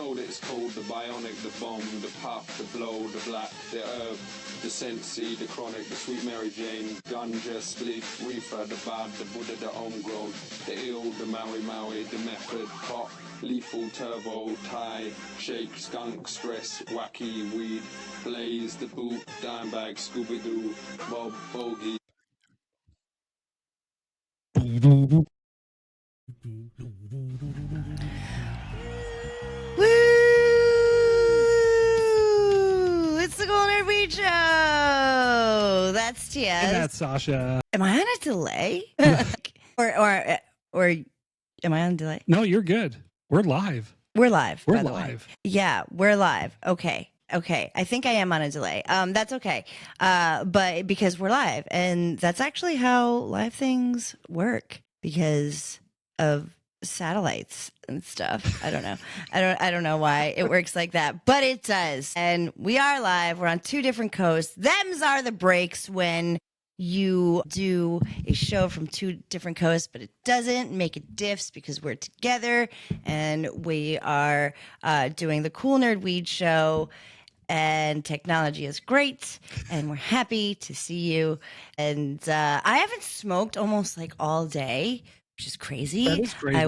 know that it's called the bionic, the bomb, the puff, the blow, the black, the herb, the sensi, the chronic, the sweet Mary Jane, ganja, split, reefer, the bad, the Buddha, the homegrown, the ill, the Maui, the method, pop, lethal, turbo, Thai, shake, skunk, stress, wacky, weed, blaze, the boot, dime bag, Scooby-Doo, Bob, bogey. Woo! It's the Golden Beach Show. That's Tia. And that's Sasha. Am I on a delay? or am I on a delay? No, you're good. We're live. We're live. We're by the live. way. Yeah, we're live. Okay. I think I am on a delay. That's okay. But because we're live, and that's actually how live things work because of satellites and stuff. I don't know. I don't know why it works like that, but it does. And we are live. We're on two different coasts. Them's are the breaks when you do a show from two different coasts, but it doesn't make it diffs because we're together and we are doing the Cool Nerd Weed Show. And technology is great, and we're happy to see you. And I haven't smoked almost like all day, which is crazy. That is crazy. I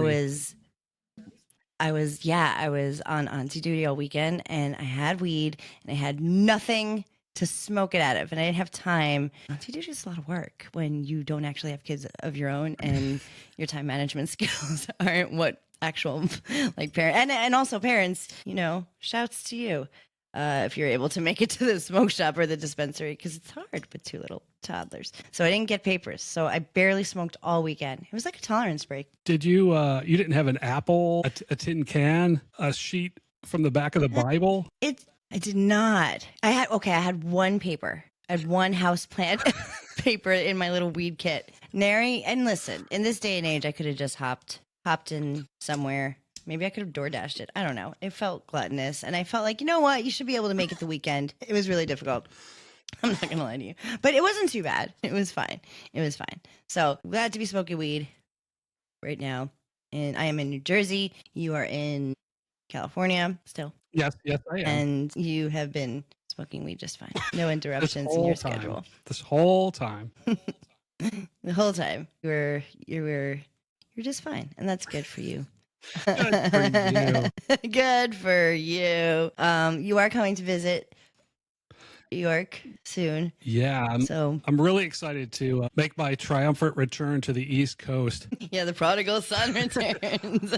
was on Auntie duty all weekend, and I had weed, and I had nothing to smoke it out of, and I didn't have time. Auntie duty is a lot of work when you don't actually have kids of your own, and your time management skills aren't what actual like parent and also parents. You know, shouts to you. If you're able to make it to the smoke shop or the dispensary, because it's hard with two little toddlers. So I didn't get papers. So I barely smoked all weekend. It was like a tolerance break. Did you, you didn't have an apple, a tin can, a sheet from the back of the Bible? I did not. I had one paper. I had one house plant paper in my little weed kit. Nary, and listen, in this day and age, I could have just hopped in somewhere. Maybe I could have DoorDashed it. I don't know. It felt gluttonous. And I felt like, you know what? You should be able to make it the weekend. It was really difficult. I'm not going to lie to you. But it wasn't too bad. It was fine. So glad to be smoking weed right now. And I am in New Jersey. You are in California still. Yes, I am. And you have been smoking weed just fine. No interruptions in your schedule. This whole time. The whole time. You're just fine. And that's good for you. Good for you. Good for you. You are coming to visit New York soon. Yeah, I'm really excited to make my triumphant return to the East Coast. Yeah, the prodigal son returns.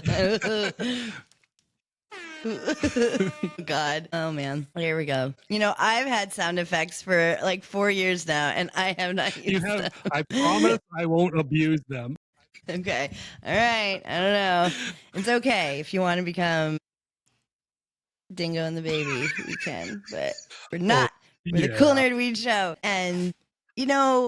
God. Oh, man. Here we go. You know, I've had sound effects for like 4 years now, and I have not used them. I promise I won't abuse them. Okay. All right. I don't know. It's okay. If you want to become Dingo and the Baby, you can. But we're not. We're the Cool Nerd Weed Show. And, you know,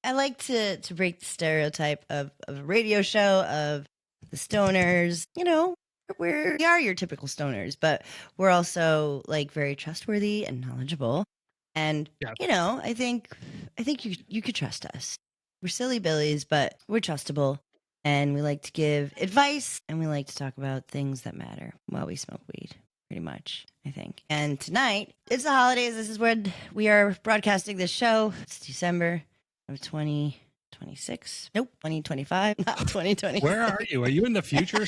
I like to break the stereotype of a radio show of the stoners. You know, we are your typical stoners, but we're also like very trustworthy and knowledgeable. And, you know, I think you could trust us. We're silly billies, but we're trustable. And we like to give advice, and we like to talk about things that matter while we smoke weed, pretty much, I think. And tonight, it's the holidays. This is when we are broadcasting this show. It's December of 2026. Nope, 2025, not 2020. Where are you? Are you in the future?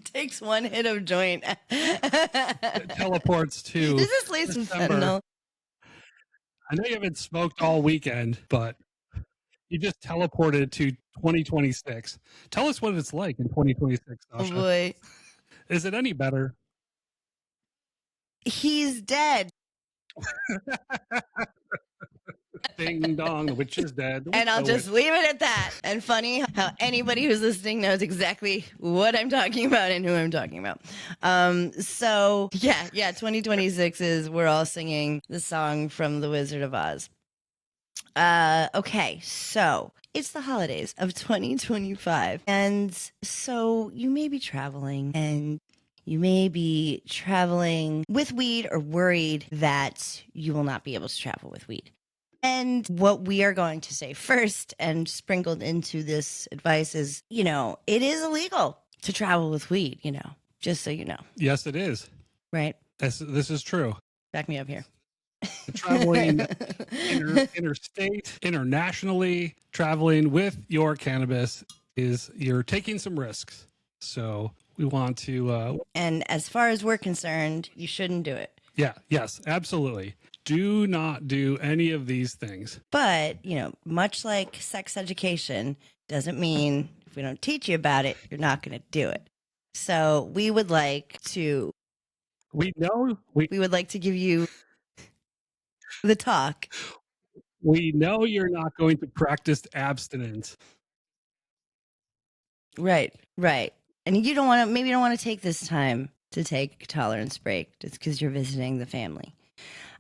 Takes one hit of joint. It teleports to This is laced with fentanyl. I know you haven't smoked all weekend, but you just teleported to 2026. Tell us what it's like in 2026, Sasha. Oh, boy. Is it any better? He's dead. Ding dong, the witch is dead. And I'll just leave it at that. And funny how anybody who's listening knows exactly what I'm talking about and who I'm talking about. So yeah, 2026 is we're all singing the song from The Wizard of Oz. Okay, so it's the holidays of 2025. And so you may be traveling, and you may be traveling with weed or worried that you will not be able to travel with weed. And what we are going to say first and sprinkled into this advice is, you know, it is illegal to travel with weed, you know, Just so you know. Yes, it is. Right? This is true. Back me up here. Traveling interstate, internationally, traveling with your cannabis you're taking some risks. So we want to. And as far as we're concerned, you shouldn't do it. Yeah. Yes. Absolutely. Do not do any of these things. But, much like sex education, doesn't mean if we don't teach you about it, you're not going to do it. So we would like to. We would like to give you the talk. We know you're not going to practice abstinence. Right. And you don't want to take this time to take a tolerance break just because you're visiting the family.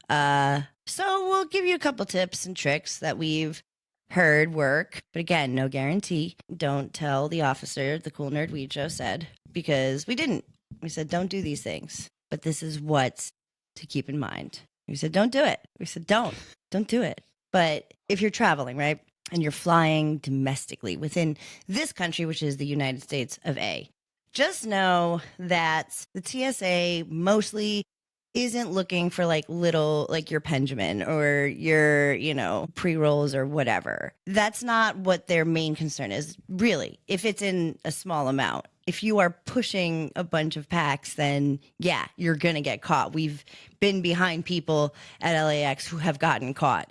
So we'll give you a couple tips and tricks that we've heard work, but again, no guarantee. Don't tell the officer the Cool Nerd Weed Show said, because we didn't. We said, don't do these things, but this is what to keep in mind. We said, don't do it. We said, don't do it. But if you're traveling, right, and you're flying domestically within this country, which is the United States of A, just know that the TSA mostly isn't looking for like your Benjamin or your, pre-rolls or whatever. That's not what their main concern is, really, if it's in a small amount. If you are pushing a bunch of packs, then yeah, you're going to get caught. We've been behind people at LAX who have gotten caught.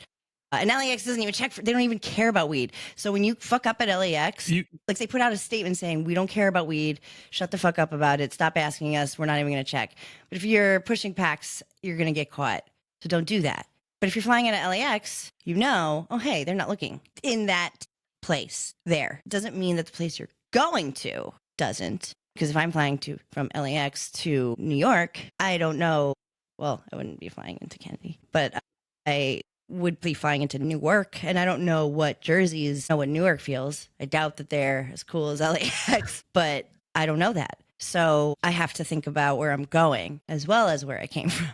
And LAX doesn't even they don't even care about weed. So when you fuck up at LAX, they put out a statement saying, we don't care about weed. Shut the fuck up about it. Stop asking us. We're not even going to check. But if you're pushing packs, you're going to get caught. So don't do that. But if you're flying out of LAX, oh, hey, they're not looking in that place there. It doesn't mean that the place you're going to doesn't. Because if I'm flying from LAX to New York, I don't know. Well, I wouldn't be flying into Kennedy, but I would be flying into Newark, and I don't know what what Newark feels. I doubt that they're as cool as LAX, but I don't know that. So I have to think about where I'm going as well as where I came from.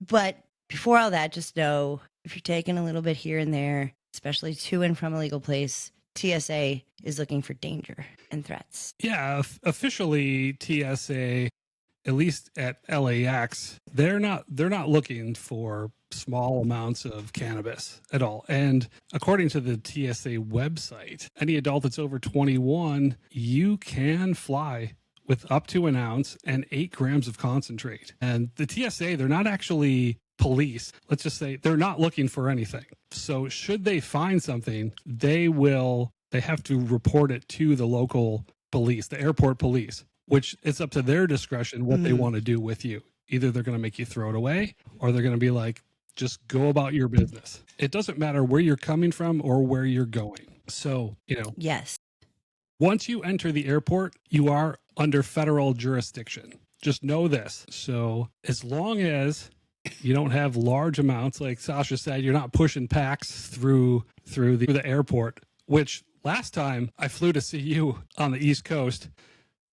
But before all that, just know if you're taking a little bit here and there, especially to and from a legal place, TSA is looking for danger and threats. Yeah, officially TSA, at least at LAX, they're not looking for small amounts of cannabis at all. And according to the TSA website, any adult that's over 21, you can fly with up to an ounce and 8 grams of concentrate. And the TSA, they're not actually police. Let's just say they're not looking for anything. So should they find something, they have to report it to the local police, the airport police, which it's up to their discretion what they want to do with you. Either they're going to make you throw it away, or they're going to be like, just go about your business. It doesn't matter where you're coming from or where you're going. So, yes. Once you enter the airport, you are under federal jurisdiction. Just know this. So as long as you don't have large amounts, like Sasha said, you're not pushing packs through the airport, which last time I flew to see you on the East Coast,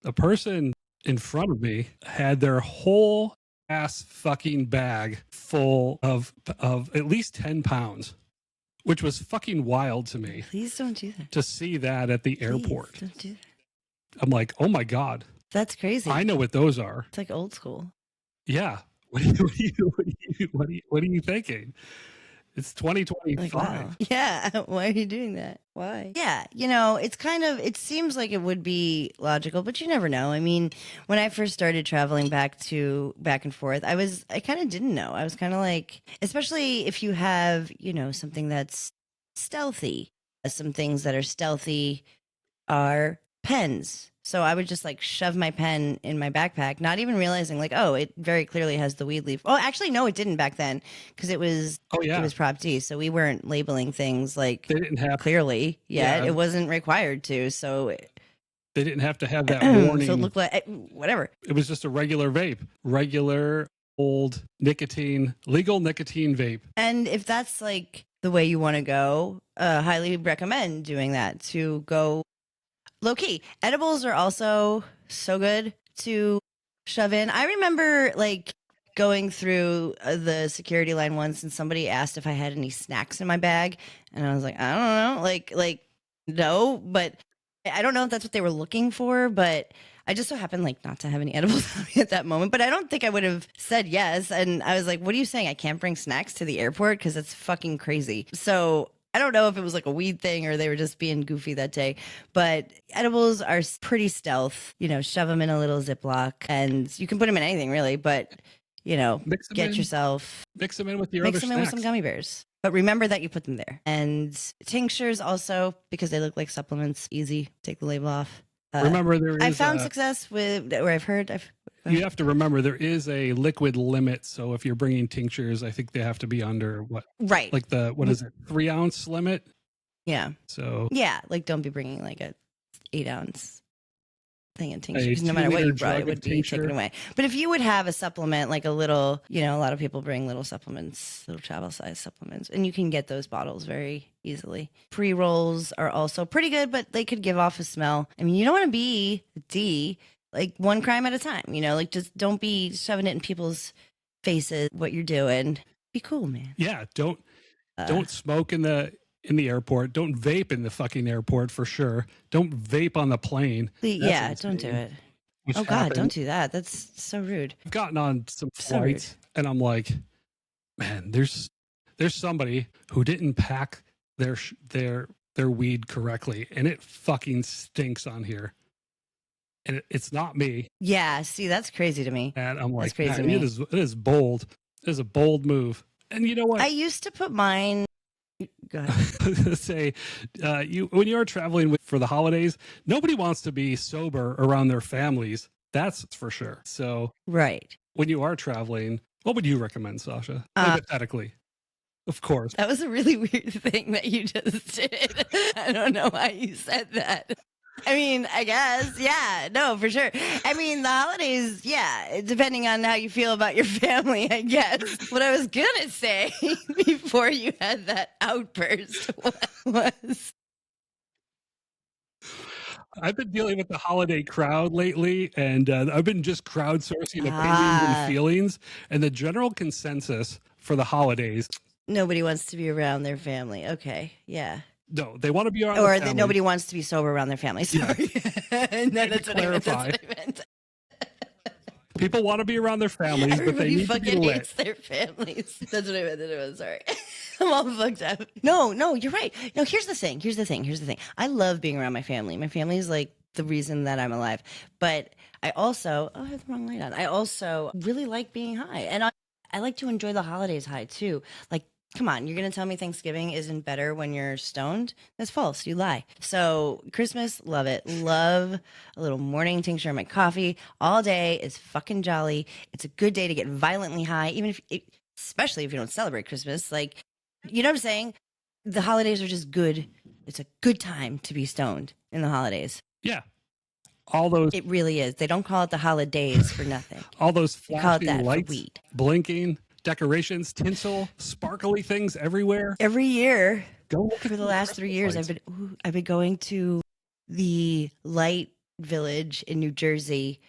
the person in front of me had their whole ass fucking bag full of at least 10 pounds, which was fucking wild to me. Please don't do that. To see that at the airport. Please don't do that. I'm like, oh my God. That's crazy. I know what those are. It's like old school. Yeah. What are you thinking? It's 2025. Like, wow. Yeah. Why are you doing that? Why? Yeah. It seems like it would be logical, but you never know. I mean, when I first started traveling back and forth, I kind of didn't know. I was kind of like, especially if you have, something that's stealthy. Some things that are stealthy are pens. So I would just shove my pen in my backpack, not even realizing it very clearly has the weed leaf. Oh, actually, no, it didn't back then because it was it was Prop D. So we weren't labeling things they didn't have clearly yet. Yeah. It wasn't required to. So they didn't have to have that warning. So it looked like whatever. It was just a regular vape, regular old legal nicotine vape. And if that's the way you want to go, highly recommend doing that to go low key. Edibles are also so good to shove in. I remember going through the security line once and somebody asked if I had any snacks in my bag. And I was like, I don't know. No, but I don't know if that's what they were looking for, but I just so happened like not to have any edibles on me at that moment, but I don't think I would have said yes. And I was like, what are you saying? I can't bring snacks to the airport? Because it's fucking crazy. So I don't know if it was like a weed thing or they were just being goofy that day, but edibles are pretty stealth. You know, shove them in a little Ziploc and you can put them in anything really, but you know, Mix them get in. yourself, Mix them in with your mix other them in with snacks. some gummy bears. But remember that you put them there. And tinctures also, because they look like supplements, easy, take the label off. Remember, there is I found success with, or I've heard, you have to remember there is a liquid limit. So if you're bringing tinctures, I think they have to be under what? right. Like what is it? 3 ounce limit. Yeah. So Yeah. Like don't be bringing like a 8-ounce thing in tincture A because no matter what 2-liter you brought, jug it of would be tincture. taken away. But if you would have a supplement, like a little, you know, a lot of people bring little supplements, little travel size supplements, and you can get those bottles very easily. Pre-rolls are also pretty good, but they could give off a smell. I mean, you don't want to be D, like one crime at a time, you know, like just don't be shoving it in people's faces, what you're doing. Be cool, man. yeah, don't smoke in the airport. Don't vape in the fucking airport for sure. Don't vape on the plane. Yeah, That's don't do insane. it. Which Oh God, happened. don't do that. That's so rude. I've gotten on some So rude. flights and I'm like, man, there's somebody who didn't pack their weed correctly, and it fucking stinks on here. And it's not me. Yeah, see, that's crazy to me. And I'm like, crazy man, to me. it is bold. It is a bold move. And you know what? I used to put mine. Go ahead. I was gonna say, when you are traveling for the holidays, nobody wants to be sober around their families. That's for sure. So Right. when you are traveling, what would you recommend, Sasha? Uh, Hypothetically, of course. That was a really weird thing that you just did. I don't know why you said that. I mean, I guess, yeah, no, for sure. I mean, the holidays, yeah, depending on how you feel about your family, I guess. What I was gonna say before you had that outburst was I've been dealing with the holiday crowd lately, and I've been just crowdsourcing opinions Ah. and feelings. And the general consensus for the holidays, nobody wants to be around their family. Okay, yeah. no, they want to be around Or their that family. nobody wants to be sober around their family. Sorry. No, that's what I meant. That's clarify. what I meant. People want to be around their families, but they Everybody need to fucking be hates their families. That's what I meant. That I was sorry. I'm all fucked up. No, you're right. No, here's the thing. I love being around my family. My family is like the reason that I'm alive. But I also, I have the wrong light on. I also really like being high. And I like to enjoy the holidays high too. Like, come on, you're going to tell me Thanksgiving isn't better when you're stoned? That's false. You lie. So, Christmas, love it. Love a little morning tincture in my coffee all day is fucking jolly. It's a good day to get violently high, even if, especially if you don't celebrate Christmas. Like, you know what I'm saying? The holidays are just good. It's a good time to be stoned in the holidays. Yeah. All those It really is. They don't call it the holidays for nothing. all those They call it flashing that for lights, weed. blinking, decorations, tinsel, sparkly things everywhere. Every year, Go look for at the last 3 years, lights. I've been going to the Light Village in New Jersey.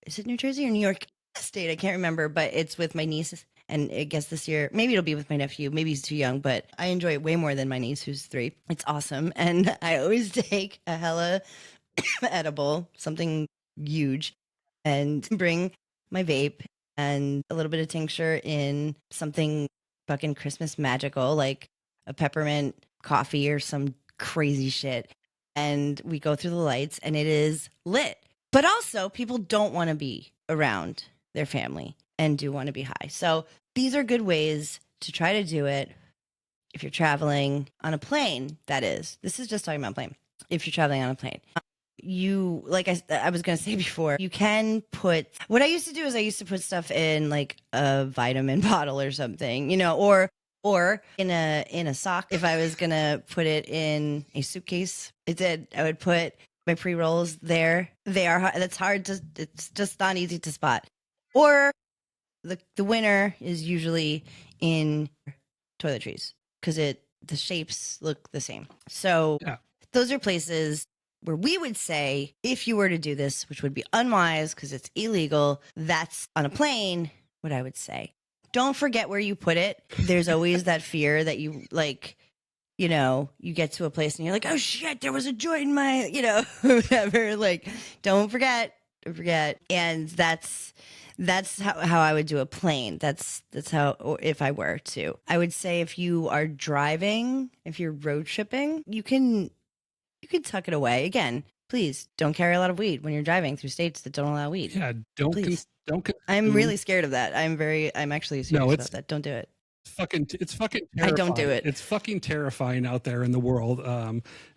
Is it New Jersey or New York State? I can't remember, but it's with my niece. And I guess this year, maybe it'll be with my nephew. Maybe he's too young, but I enjoy it way more than my niece, who's 3. It's awesome. And I always take a hella edible, something huge, and bring my vape and a little bit of tincture in something fucking Christmas magical, like a peppermint coffee or some crazy shit. And we go through the lights and it is lit. But also, people don't want to be around their family and do want to be high. So these are good ways to try to do it if you're traveling on a plane, that is. This is just talking about plane. If you're traveling on a plane. You, like I was going to say before, you can put, what I used to do is I used to put stuff in like a vitamin bottle or something, you know, or in a sock. If I was going to put it in a suitcase, I would put my pre-rolls there. That's hard to, it's just not easy to spot. Or the winner is usually in toiletries because the shapes look the same. So Yeah. those are places where we would say, if you were to do this, which would be unwise because it's illegal, that's on a plane, what I would say. Don't forget where you put it. There's always that fear that you, like, you know, you get to a place and you're like, oh shit, there was a joint in my, you know, whatever. Like, don't forget forget. And that's how I would do a plane. That's how, or if I were to, I would say if you are driving, if you're road tripping, you can tuck it away. Again, please don't carry a lot of weed when you're driving through states that don't allow weed. Yeah, Please. don't. I'm really scared of that. I'm actually serious about that. Don't do it. It's fucking I terrifying. don't do it. It's fucking terrifying out there in the world,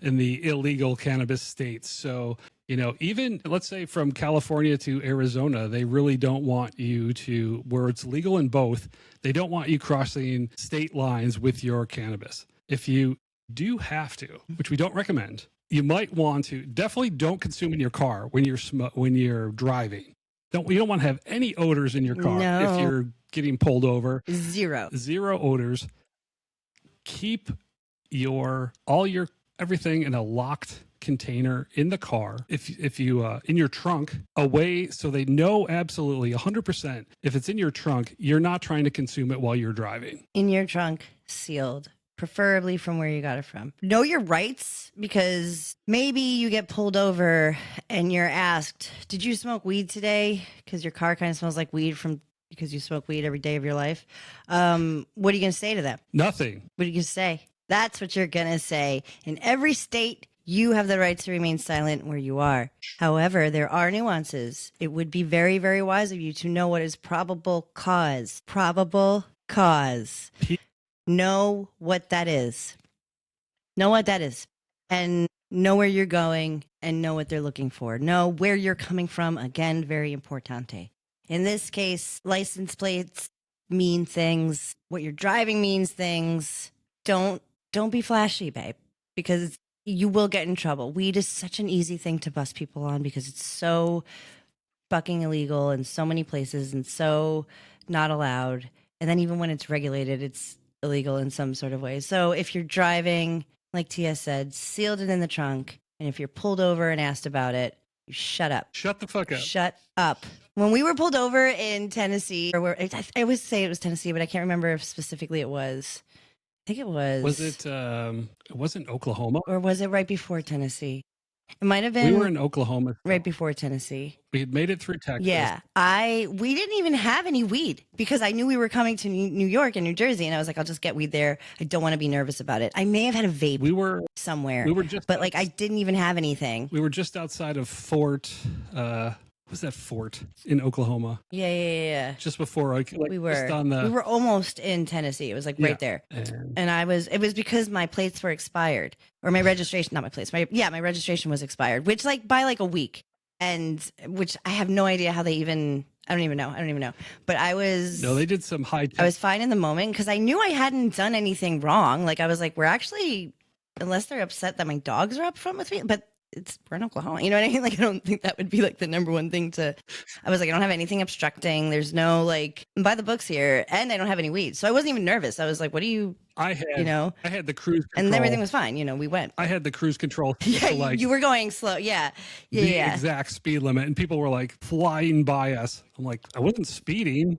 in the illegal cannabis states. So, you know, even let's say from California to Arizona, they really don't want you to, where it's legal in both, they don't want you crossing state lines with your cannabis. If you do have to, which we don't recommend, you might want to definitely don't consume in your car when you're driving. You don't want to have any odors in your car if you're getting pulled over. Zero odors. Keep all your everything in a locked container in the car. If you in your trunk, away, so they know absolutely 100% if it's in your trunk, you're not trying to consume it while you're driving. in your trunk, sealed. Preferably from where you got it from. Know your rights, because maybe you get pulled over and you're asked, "Did you smoke weed today?" Because your car kind of smells like weed because you smoke weed every day of your life. What are you going to say to them? Nothing. What are you going to say? That's what you're going to say. In every state, you have the right to remain silent where you are. However, there are nuances. It would be very, very wise of you to know what is probable cause. Probable cause. Know what that is. Know what that is. And know where you're going and know what they're looking for. Know where you're coming from. Again, very importante. In this case, license plates mean things. What you're driving means things. Don't be flashy, babe, because you will get in trouble. Weed is such an easy thing to bust people on because it's so fucking illegal in so many places and so not allowed. And then even when it's regulated, it's illegal in some sort of way. So if you're driving, like Tia said, sealed it in the trunk, and if you're pulled over and asked about it, you shut up. Shut the fuck up. Shut up. When we were pulled over in Tennessee, or where I always say it was Tennessee, but I can't remember if specifically it was. I think it was. Was it? It wasn't Oklahoma, or was it right before Tennessee? It might have been. We were in Oklahoma right before Tennessee. We had made it through Texas. Yeah, we didn't even have any weed because I knew we were coming to New York and New Jersey, and I was like, I'll just get weed there. I don't want to be nervous about it. I may have had a vape. We were somewhere. We were just, but like I didn't even have anything. We were just outside of Fort. Was that Fort in Oklahoma? Yeah. Just before, we were. Just on we were almost in Tennessee. It was like right there, and it was because my plates were expired, or my registration, not my plates. My registration was expired, which like by like a week, and which I have no idea how they even. I don't even know. But I was. No, they did some high. I was fine in the moment because I knew I hadn't done anything wrong. Like I was like, we're actually, unless they're upset that my dogs are up front with me, but. We're in Oklahoma. You know what I mean? Like, I don't think that would be like the number one thing I was like, I don't have anything obstructing. There's no like by the books here, and I don't have any weed. So I wasn't even nervous. I was like, what do you, I had the cruise control. And everything was fine. We went. I had the cruise control. Yeah, you were going slow. Yeah. Exact speed limit. And people were like flying by us. I'm like, I wasn't speeding.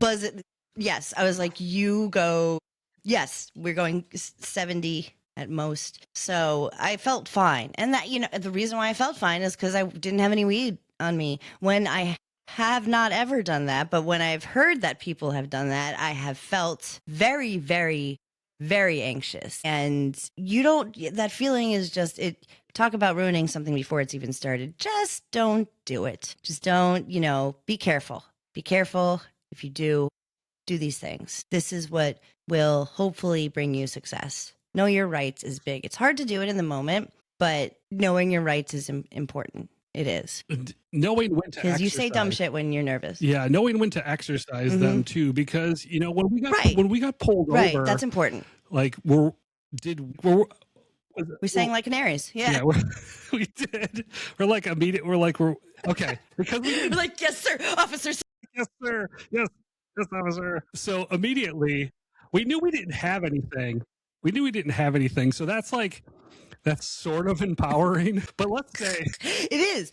Yes. I was like, you go. Yes, we're going 70 at most. So I felt fine. And that, the reason why I felt fine is because I didn't have any weed on me. When I have not ever done that, but when I've heard that people have done that, I have felt very, very, very anxious. And that feeling is just, talk about ruining something before it's even started. Just don't do it. Just don't, be careful. Be careful. If you do these things. This is what will hopefully bring you success. Know your rights is big. It's hard to do it in the moment, but knowing your rights is important. It is. Knowing when to exercise. Because you say dumb shit when you're nervous. Yeah, knowing when to exercise them too. Because when we got pulled over, that's important. Like we sang like canaries. Yeah, we did. We're okay. Because we're like, yes, sir, officer. Yes, sir. Yes, officer. So immediately we knew we didn't have anything. So that's sort of empowering. But let's say it is.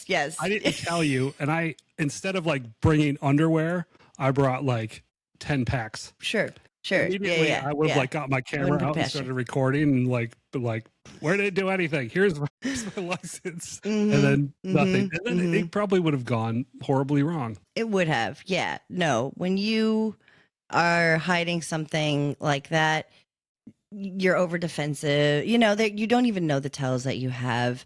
Yes. I didn't tell you, and instead of like bringing underwear, I brought like 10 packs. Sure. Sure. Immediately, Yeah. I would have yeah. like got my wouldn't camera put out and past you. started recording and like, where did it do anything? Here's my license, and Mhm, then nothing. mhm, And then mhm. it probably would have gone horribly wrong. It would have. Yeah. No, when you are hiding something like that, you're over defensive. You know that you don't even know the tells that you have.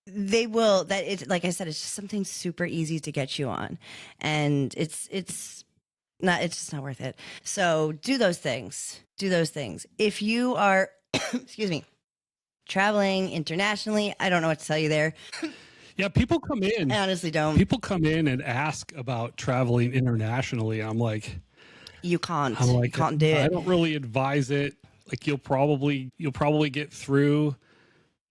They will. That it's like I said, it's just something super easy to get you on, and it's not. It's just not worth it. So do those things. Do those things. If you are, excuse me, traveling internationally, I don't know what to tell you there. Yeah, people come in. I honestly don't. People come in and ask about traveling internationally. I'm like, You can't. I'm You like, can't do I it. don't really advise it. Like you'll probably get through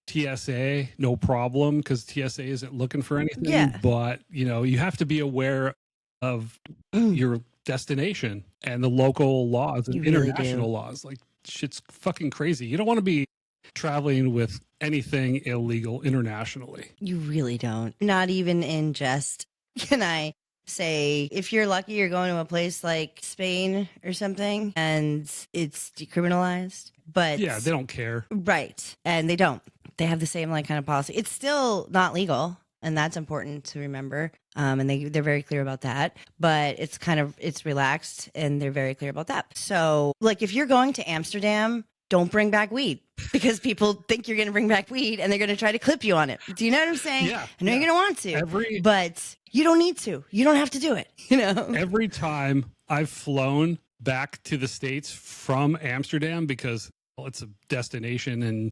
TSA, no problem, because TSA isn't looking for anything. Yeah. But you have to be aware of your destination and the local laws and You really international do. laws. Like shit's fucking crazy. You don't want to be traveling with anything illegal internationally. You really don't. Not even in jest. Can I say, if you're lucky, you're going to a place like Spain or something and it's decriminalized, but Yeah, they don't care. right. And they don't. They have the same like kind of policy. It's still not legal. And that's important to remember. And they're very clear about that, but it's relaxed and they're very clear about that. So like if you're going to Amsterdam, don't bring back weed because people think you're going to bring back weed and they're going to try to clip you on it. Do you know what I'm saying? Yeah, I know you're going to want to, Every but you don't need to. You don't have to do it. every time I've flown back to the States from Amsterdam, because it's a destination and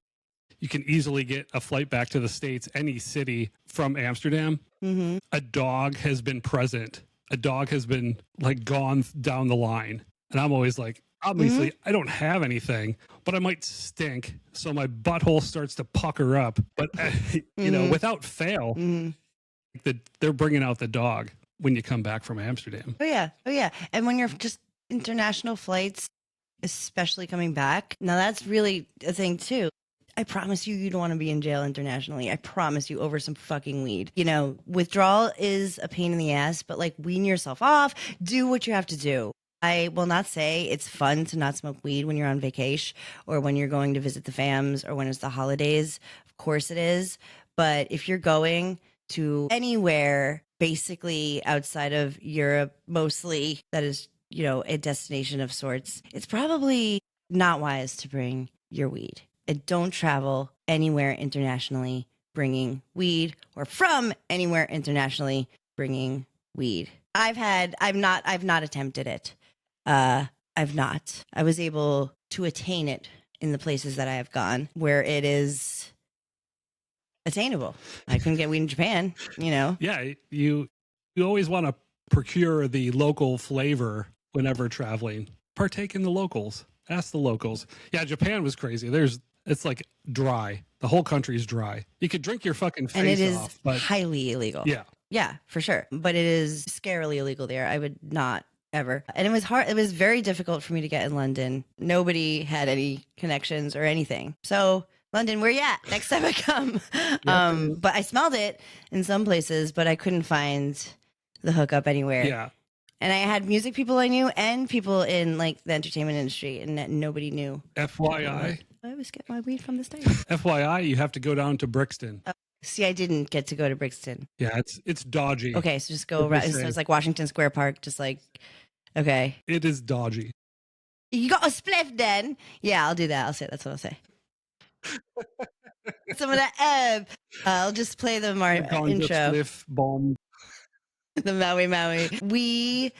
you can easily get a flight back to the States, any city from Amsterdam, Mm-hmm. a dog has been present. A dog has been like gone down the line. And I'm always like, obviously, I don't have anything, but I might stink. So my butthole starts to pucker up. But, without fail, they're bringing out the dog when you come back from Amsterdam. Oh yeah. And when you're just international flights, especially coming back, now that's really a thing too. I promise you don't want to be in jail internationally. I promise you over some fucking weed. Withdrawal is a pain in the ass, but like wean yourself off, do what you have to do. I will not say it's fun to not smoke weed when you're on vacation or when you're going to visit the fams or when it's the holidays. Of course it is. But if you're going to anywhere basically outside of Europe, mostly that is, a destination of sorts, it's probably not wise to bring your weed. And don't travel anywhere internationally bringing weed or from anywhere internationally bringing weed. I've not attempted it. I've not. I was able to attain it in the places that I have gone where it is attainable. I couldn't get weed in Japan, Yeah, you always want to procure the local flavor whenever traveling. Partake in the locals. Ask the locals. Yeah, Japan was crazy. It's like dry. The whole country's dry. You could drink your fucking face and it is off, but highly illegal. yeah, for sure. But it is scarily illegal there. I would not ever. And it was hard. It was very difficult for me to get in London. Nobody had any connections or anything. So London, where you at? Next time I come. But I smelled it in some places, but I couldn't find the hookup anywhere. Yeah. And I had music people I knew and people in like the entertainment industry, and that nobody knew. FYI. I always get my weed from the States. FYI, you have to go down to Brixton. See, I didn't get to go to Brixton. Yeah, it's dodgy. Okay, so just go around. So it's like Washington Square Park, just like, okay. It is dodgy. You got a spliff then? Yeah, I'll do that. That's what I'll say. Some of that I'll just play the intro. Spliff bomb. The Maui. We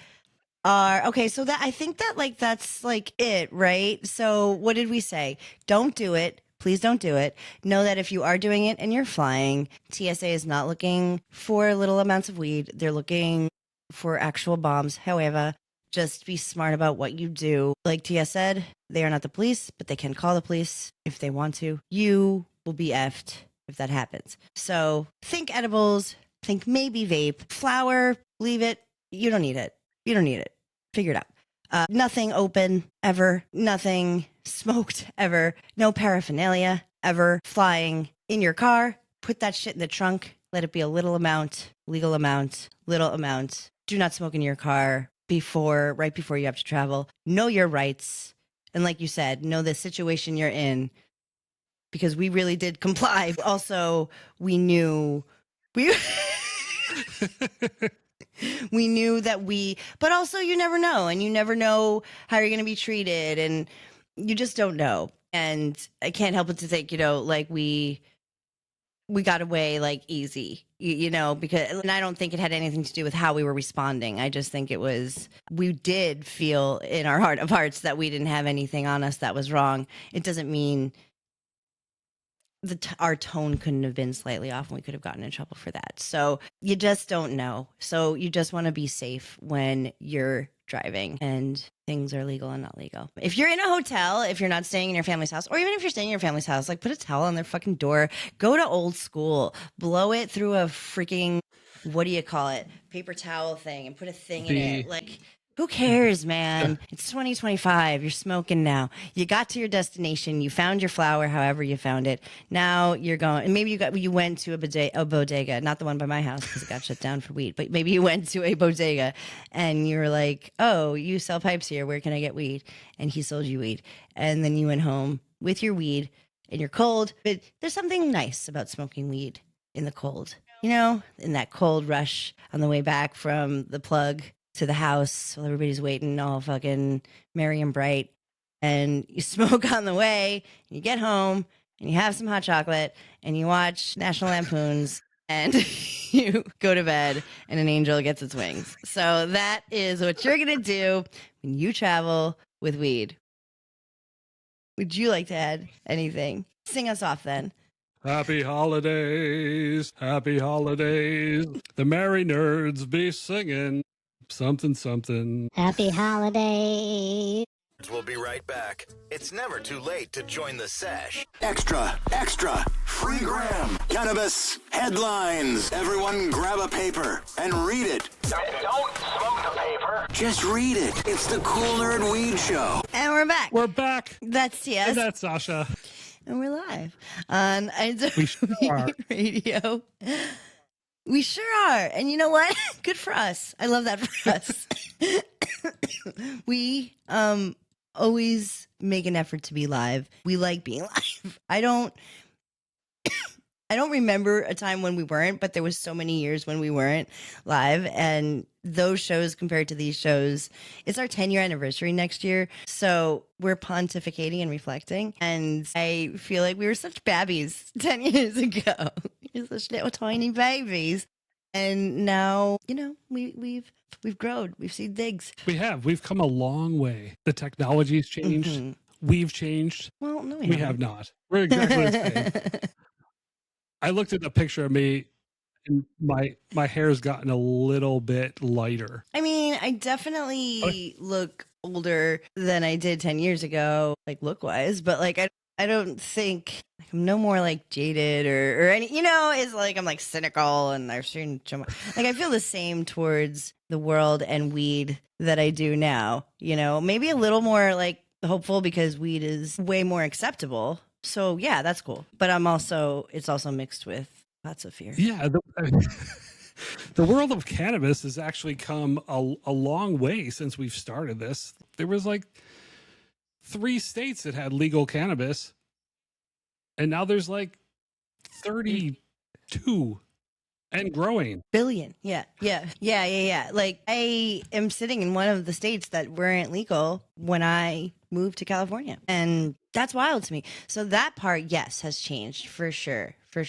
are okay. So that I think that like that's like it, right? So what did we say? Don't do it. Please don't do it. Know that if you are doing it and you're flying, TSA is not looking for little amounts of weed. They're looking for actual bombs. However, just be smart about what you do. Like Tia said, they are not the police, but they can call the police if they want to. You will be effed if that happens. So think edibles. Think maybe vape. Flour, leave it. You don't need it. Figure it out. Nothing open ever. Nothing smoked ever. No paraphernalia ever. Flying in your car. Put that shit in the trunk. Let it be a little amount, legal amount, little amount. Do not smoke in your car right before you have to travel. Know your rights. And like you said, know the situation you're in, because we really did comply. Also, we knew we we knew that but also you never know, and you never know how you're going to be treated, and you just don't know. And I can't help but to think, like we got away like easy, because, and I don't think it had anything to do with how we were responding. I just think we did feel in our heart of hearts that we didn't have anything on us that was wrong. It doesn't mean our tone couldn't have been slightly off and we could have gotten in trouble for that. So you just don't know. So you just want to be safe when you're driving and things are legal and not legal. If you're in a hotel, if you're not staying in your family's house, or even if you're staying in your family's house, like put a towel on their fucking door, go to old school, blow it through a freaking, what do you call it? Paper towel thing, and put a thing in it. Like, who cares, man? It's 2025. You're smoking now. You got to your destination. You found your flower, however you found it. Now you're going. And maybe you went to a bodega, not the one by my house because it got shut down for weed. But maybe you went to a bodega and you were like, "Oh, you sell pipes here. Where can I get weed?" And he sold you weed. And then you went home with your weed and you're cold. But there's something nice about smoking weed in the cold. In that cold rush on the way back from the plug to the house while everybody's waiting all fucking merry and bright, and you smoke on the way, and you get home and you have some hot chocolate and you watch National Lampoons and you go to bed and an angel gets its wings. So that is what you're going to do when you travel with weed. Would you like to add anything? Sing us off then. Happy holidays, happy holidays. The merry nerds be singing something, something. Happy holidays. We'll be right back. It's never too late to join the sesh. Extra, extra, free gram. Cannabis headlines. Everyone grab a paper and read it. Don't smoke the paper. Just read it. It's the Cool Nerd Weed Show. And we're back. We're back. That's yes. And that's Sasha. And we're live on idobi Radio. We sure are. And you know what? Good for us. I love that for us. We always make an effort to be live. We like being live. I don't remember a time when we weren't, but there was so many years when we weren't live. And those shows compared to these shows, it's our 10-year anniversary next year. So we're pontificating and reflecting. And I feel like we were such babbies 10 years ago. We were such little tiny babies. And now, we've grown. We've seen things. We've come a long way. The technology's changed. Mm-hmm. We've changed. Well, no, we have not. We're exactly the same. I looked at a picture of me and my hair's gotten a little bit lighter. I mean, I definitely look older than I did 10 years ago, like look-wise, but like I don't think I'm no more like jaded or any, it's like I'm like cynical and I've seen so much. Like I feel the same towards the world and weed that I do now, maybe a little more like hopeful because weed is way more acceptable. So yeah, that's cool. But it's also mixed with lots of fear. Yeah. The world of cannabis has actually come a long way since we've started this. There was like 3 states that had legal cannabis, and now there's like 32 and growing. Billion. Yeah. Like I am sitting in one of the states that weren't legal when I moved to California, and that's wild to me. So that part, yes, has changed for sure. I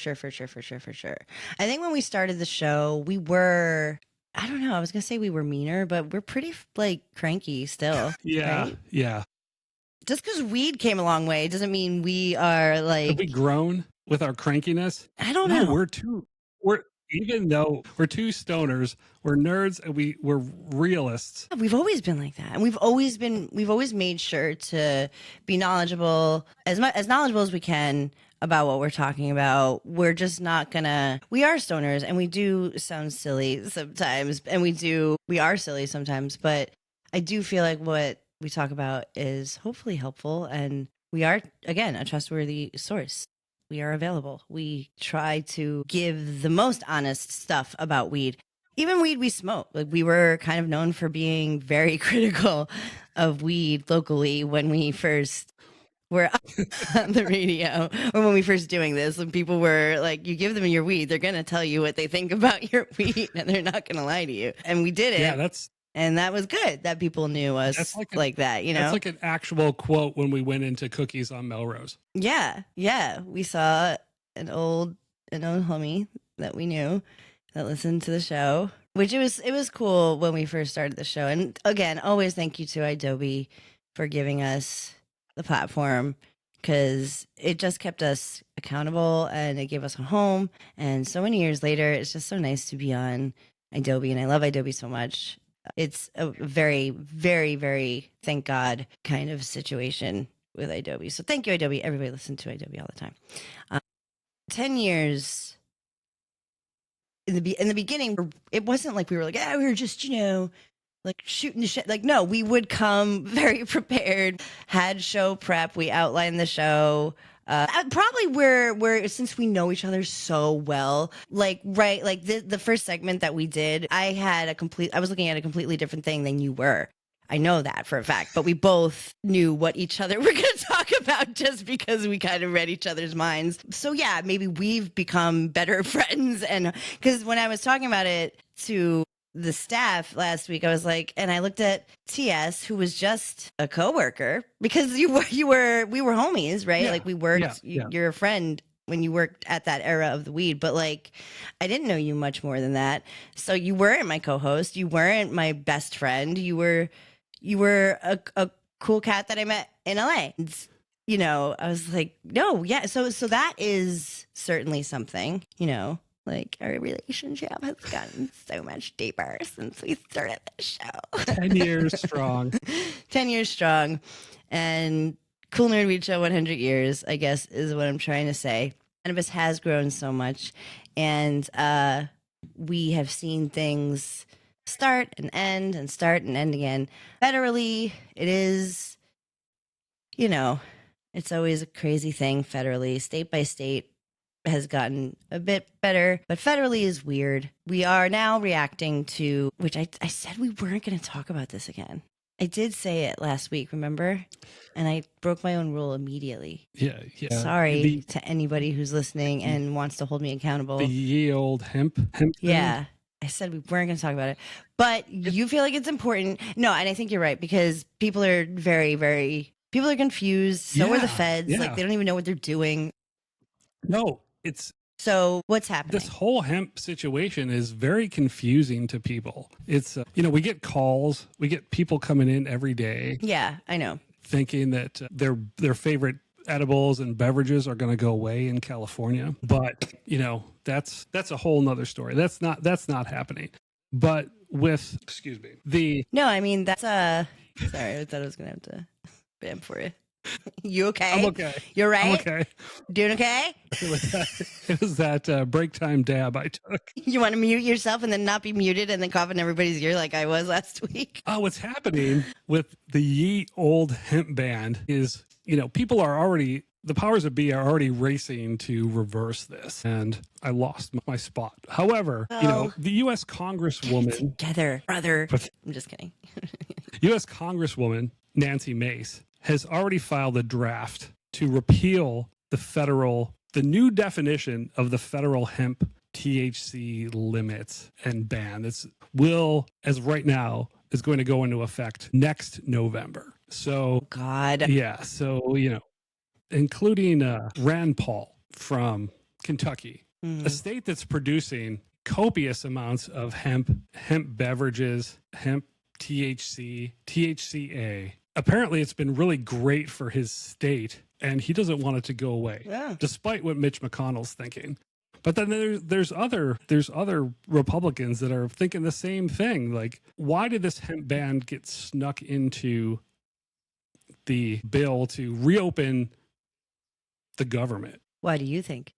think when we started the show, we were, I don't know, I was going to say we were meaner, but we're pretty like cranky still. Yeah. Right? Yeah. Just because weed came a long way doesn't mean we are like. Have we grown with our crankiness? I don't know. Even though we're 2 stoners, we're nerds and we're realists. We've always been like that. And we've always made sure to be knowledgeable, as knowledgeable as we can about what we're talking about. We're just not gonna, we are stoners and we do sound silly sometimes, and we are silly sometimes, but I do feel like what we talk about is hopefully helpful, and we are, again, a trustworthy source. We are available. We try to give the most honest stuff about weed. even weed we smoke. Like we were kind of known for being very critical of weed locally when we first were on the radio or when we first doing this. And people were like, you give them your weed, they're going to tell you what they think about your weed and they're not going to lie to you. And we did it. Yeah, and that was good that people knew us like that, you know? That's like an actual quote when we went into Cookies on Melrose. Yeah. Yeah. We saw an old homie that we knew that listened to the show, which it was cool when we first started the show. And again, always thank you to idobi for giving us the platform, because it just kept us accountable and it gave us a home. And so many years later, it's just so nice to be on idobi, and I love idobi so much. It's a very, very, very, thank God kind of situation with idobi. So thank you, idobi. Everybody listen to idobi all the time. 10 years in the beginning, it wasn't like we were like, we were just, like shooting the shit. Like, no, we would come very prepared, had show prep. We outlined the show. Probably we're since we know each other so well, like the first segment that we did, I was looking at a completely different thing than you were. I know that for a fact, but we both knew what each other were going to talk about just because we kind of read each other's minds. So yeah, maybe we've become better friends. And because when I was talking about it to the staff last week, I was like, and I looked at TS, who was just a coworker, because we were homies, right? Yeah, like we worked, yeah. You're a friend when you worked at that era of the weed, but like, I didn't know you much more than that. So you weren't my co-host. You weren't my best friend. You were a cool cat that I met in LA. I was like, no, yeah. So that is certainly something, like our relationship has gotten so much deeper since we started the show. 10 years strong. 10 years strong. And Cool Nerd Weed Show 100 years, I guess, is what I'm trying to say. Cannabis has grown so much. And we have seen things start and end and start and end again. Federally, it is, it's always a crazy thing federally. State by state has gotten a bit better, but federally is weird. We are now reacting to, which I said we weren't going to talk about this again. I did say it last week, remember? And I broke my own rule immediately. Yeah. Sorry to anybody who's listening and wants to hold me accountable. The ye old hemp Yeah. thing. I said we weren't going to talk about it, but you feel like it's important. No, and I think you're right, because people are very, very, people are confused. So are the feds. Yeah. Like, they don't even know what they're doing. No, So what's happening? this whole hemp situation is very confusing to people. It's, we get calls, we get people coming in every day. Yeah, I know. Thinking that their favorite edibles and beverages are going to go away in California. But, that's a whole nother story. That's not happening. But No, I mean, that's sorry, I thought I was going to have to bam for you. You okay? I'm okay. You're right? I'm okay. Doing okay? It was that break time dab I took. You want to mute yourself and then not be muted and then cough in everybody's ear like I was last week? What's happening with the ye old hemp ban is, people are already, the powers that be are already racing to reverse this. And I lost my spot. However, the U.S. Congresswoman. Together, brother. I'm just kidding. U.S. Congresswoman Nancy Mace has already filed a draft to repeal the new definition of the federal hemp THC limits and ban. This will, as right now, is going to go into effect next November. So, God. Yeah. So, including Rand Paul from Kentucky, a state that's producing copious amounts of hemp beverages, hemp THC, THCA. Apparently, it's been really great for his state, and he doesn't want it to go away, despite what Mitch McConnell's thinking. But then there's other Republicans that are thinking the same thing. Like, why did this hemp ban get snuck into the bill to reopen the government? Why do you think?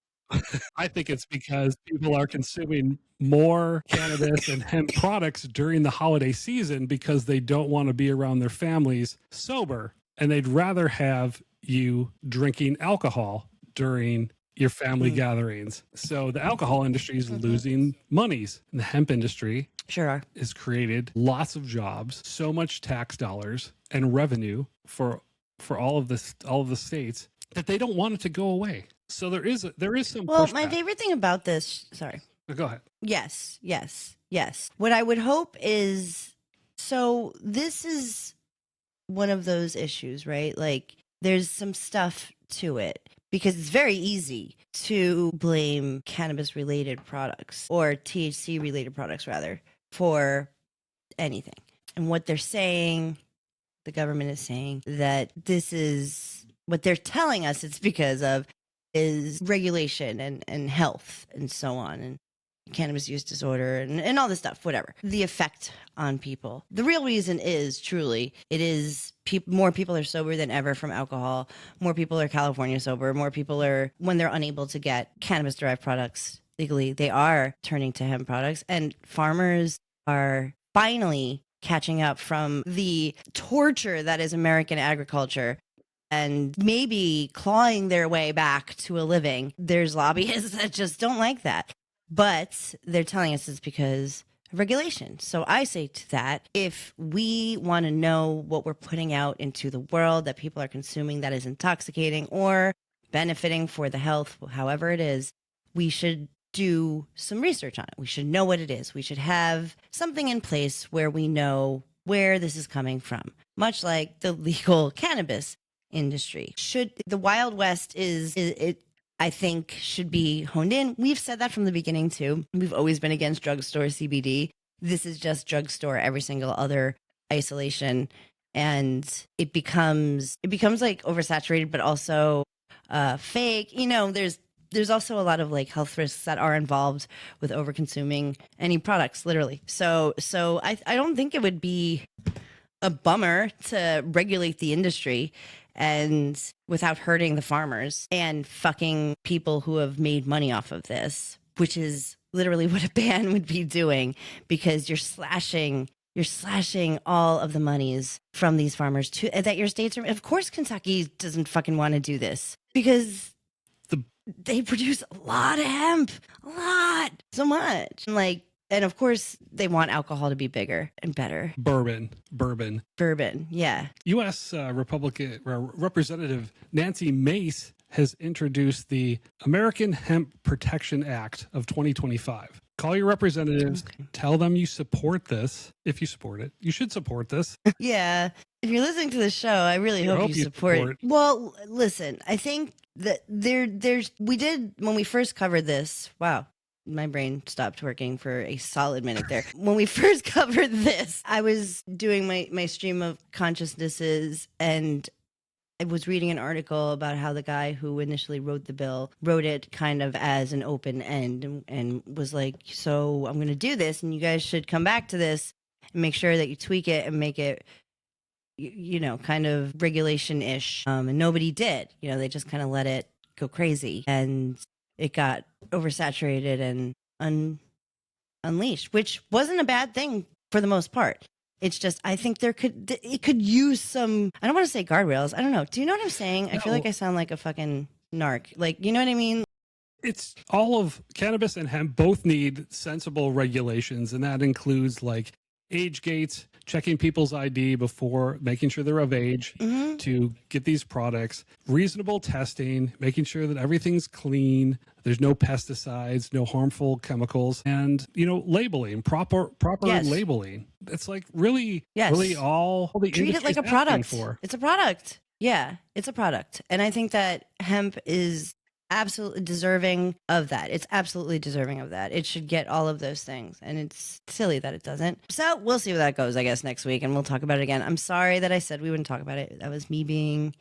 I think it's because people are consuming more cannabis and hemp products during the holiday season because they don't want to be around their families sober, and they'd rather have you drinking alcohol during your family gatherings. So the alcohol industry is losing monies. And the hemp industry Sure are. has created lots of jobs, so much tax dollars and revenue for all of the states that they don't want it to go away. So there is some Well, pushback. my favorite thing about this, sorry. Go ahead. Yes. What I would hope is, so this is one of those issues, right? Like there's some stuff to it because it's very easy to blame cannabis related products or THC related products rather for anything. And what they're saying, the government is saying that this is what they're telling us it's because of is regulation and health and so on and cannabis use disorder and all this stuff, whatever. The effect on people. The real reason is truly it is more people are sober than ever from alcohol. More people are California sober. More people are, when they're unable to get cannabis derived products legally, they are turning to hemp products. And farmers are finally catching up from the torture that is American agriculture and maybe clawing their way back to a living. There's lobbyists that just don't like that. But they're telling us it's because of regulation. So I say to that, if we want to know what we're putting out into the world that people are consuming that is intoxicating or benefiting for the health, however it is, we should do some research on it. We should know what it is. We should have something in place where we know where this is coming from, much like the legal cannabis industry. Should the Wild West I think should be honed in. We've said that from the beginning too. We've always been against drugstore CBD. This is just drugstore, every single other isolation. And it becomes like oversaturated, but also fake. You know, there's also a lot of like health risks that are involved with over consuming any products, literally. So I don't think it would be a bummer to regulate the industry and without hurting the farmers and fucking people who have made money off of this, which is literally what a ban would be doing, because you're slashing all of the monies from these farmers to that your states are. Of course, Kentucky doesn't fucking want to do this because they produce a lot of hemp, so much. And of course, they want alcohol to be bigger and better. Bourbon. Yeah. U.S. Representative Nancy Mace has introduced the American Hemp Protection Act of 2025. Call your representatives. Okay. Tell them you support this. If you support it, you should support this. Yeah. If you're listening to the show, I really hope you support it. Well, listen, I think that we did, when we first covered this, wow. My brain stopped working for a solid minute there. When we first covered this, I was doing my stream of consciousnesses, and I was reading an article about how the guy who initially wrote the bill wrote it kind of as an open end and was like, so I'm going to do this, and you guys should come back to this and make sure that you tweak it and make it, you know, kind of regulation-ish. And nobody did. You know, they just kind of let it go crazy. And it got oversaturated and unleashed, which wasn't a bad thing for the most part. It's just, I think it could use some, I don't want to say guardrails. I don't know. Do you know what I'm saying? No. I feel like I sound like a fucking narc. Like, you know what I mean? It's all of cannabis and hemp both need sensible regulations. And that includes like age gates, checking people's ID before making sure they're of age to get these products, reasonable testing, making sure that everything's clean, there's no pesticides, no harmful chemicals, and, you know, labeling, proper labeling. It's like really all the treat it like a product. It's a product. Yeah, it's a product. And I think that hemp is absolutely deserving of that. It's absolutely deserving of that. It should get all of those things, and it's silly that it doesn't. So we'll see where that goes, I guess, next week, and we'll talk about it again. I'm sorry that I said we wouldn't talk about it. That was me being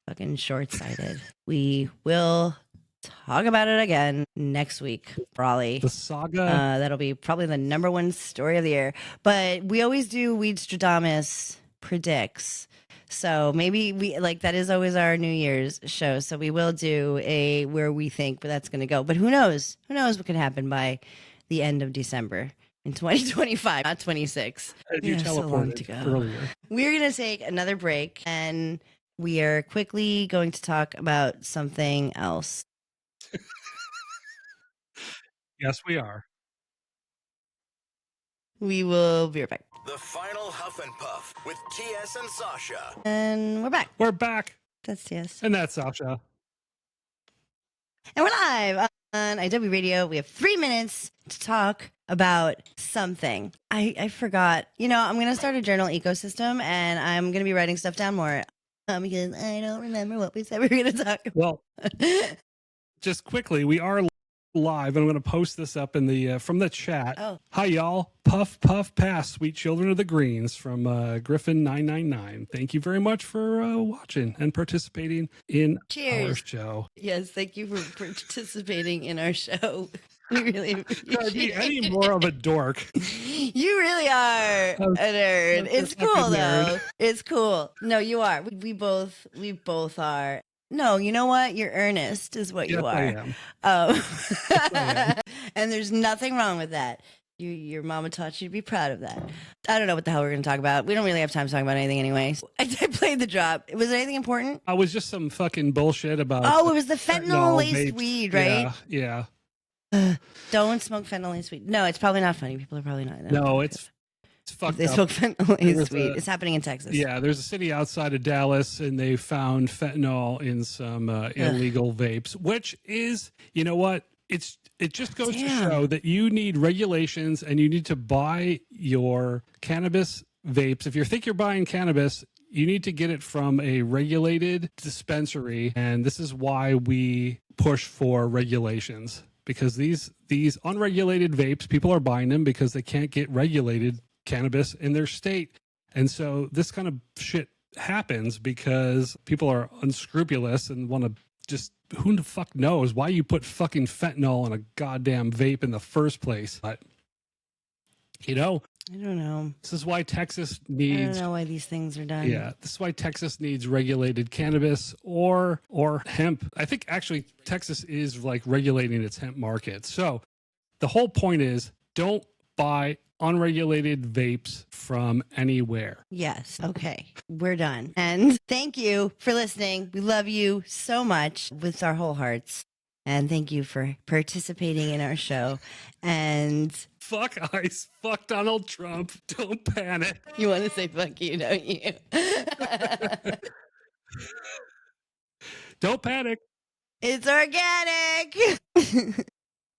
fucking short-sighted. We will talk about it again next week, probably. The saga. That'll be probably the #1 story of the year. But we always do Weedstradamus predicts. So maybe that is always our New Year's show. So we will do a where we think that's going to go. But who knows? Who knows what could happen by the end of December in 2025, not 26. You teleported so long to go. Earlier. We're going to take another break, and we are quickly going to talk about something else. Yes, we are. We will be right back. The final Huff and Puff with TS and Sasha. And we're back. We're back. That's TS. And that's Sasha. And we're live on idobi Radio. We have 3 minutes to talk about something. I forgot. You know, I'm going to start a journal ecosystem, and I'm going to be writing stuff down more because I don't remember what we said we were going to talk about. Well, just quickly, we are live, and I'm going to post this up in the from the chat. Oh. Hi, y'all. Puff, puff, pass, sweet children of the greens from Griffin999. Thank you very much for watching and participating in Cheers. our show. Yes, thank you for participating in our show. We really appreciate Be it. any more of a dork. You really are a nerd. It's I'm a cool though. nerd. It's cool. No, you are. We both are. No, you know what? You're earnest is what you Yes, I are. am. Um, and there's nothing wrong with that. Your mama taught you to be proud of that. I don't know what the hell we're going to talk about. We don't really have time to talk about anything anyway. I played the drop. Was there anything important? I was just some fucking bullshit about. Oh, it was the fentanyl-laced vapes. weed, right? Yeah. Don't smoke fentanyl-laced weed. No, it's probably not funny. People are probably not. No, it's fucked They up. smoke There fentanyl-laced was weed. a- It's happening in Texas. Yeah, there's a city outside of Dallas, and they found fentanyl in some illegal vapes, which is, you know what? It just goes to Damn. show that you need regulations, and you need to buy your cannabis vapes. If you think you're buying cannabis, you need to get it from a regulated dispensary, and this is why we push for regulations, because these unregulated vapes, people are buying them because they can't get regulated cannabis in their state. And so this kind of shit happens because people are unscrupulous and want to just, who the fuck knows why you put fucking fentanyl in a goddamn vape in the first place. But, you know, I don't know. this is why Texas I don't needs, know why these things are done. yeah, this is why Texas needs regulated cannabis or hemp. I think actually Texas is like regulating its hemp market. So the whole point is, don't buy unregulated vapes from anywhere. Yes. Okay. We're done. And thank you for listening. We love you so much with our whole hearts. And thank you for participating in our show. And Fuck ICE. Fuck Donald Trump. Don't panic. you want to say fuck you, don't you? Don't panic. It's organic.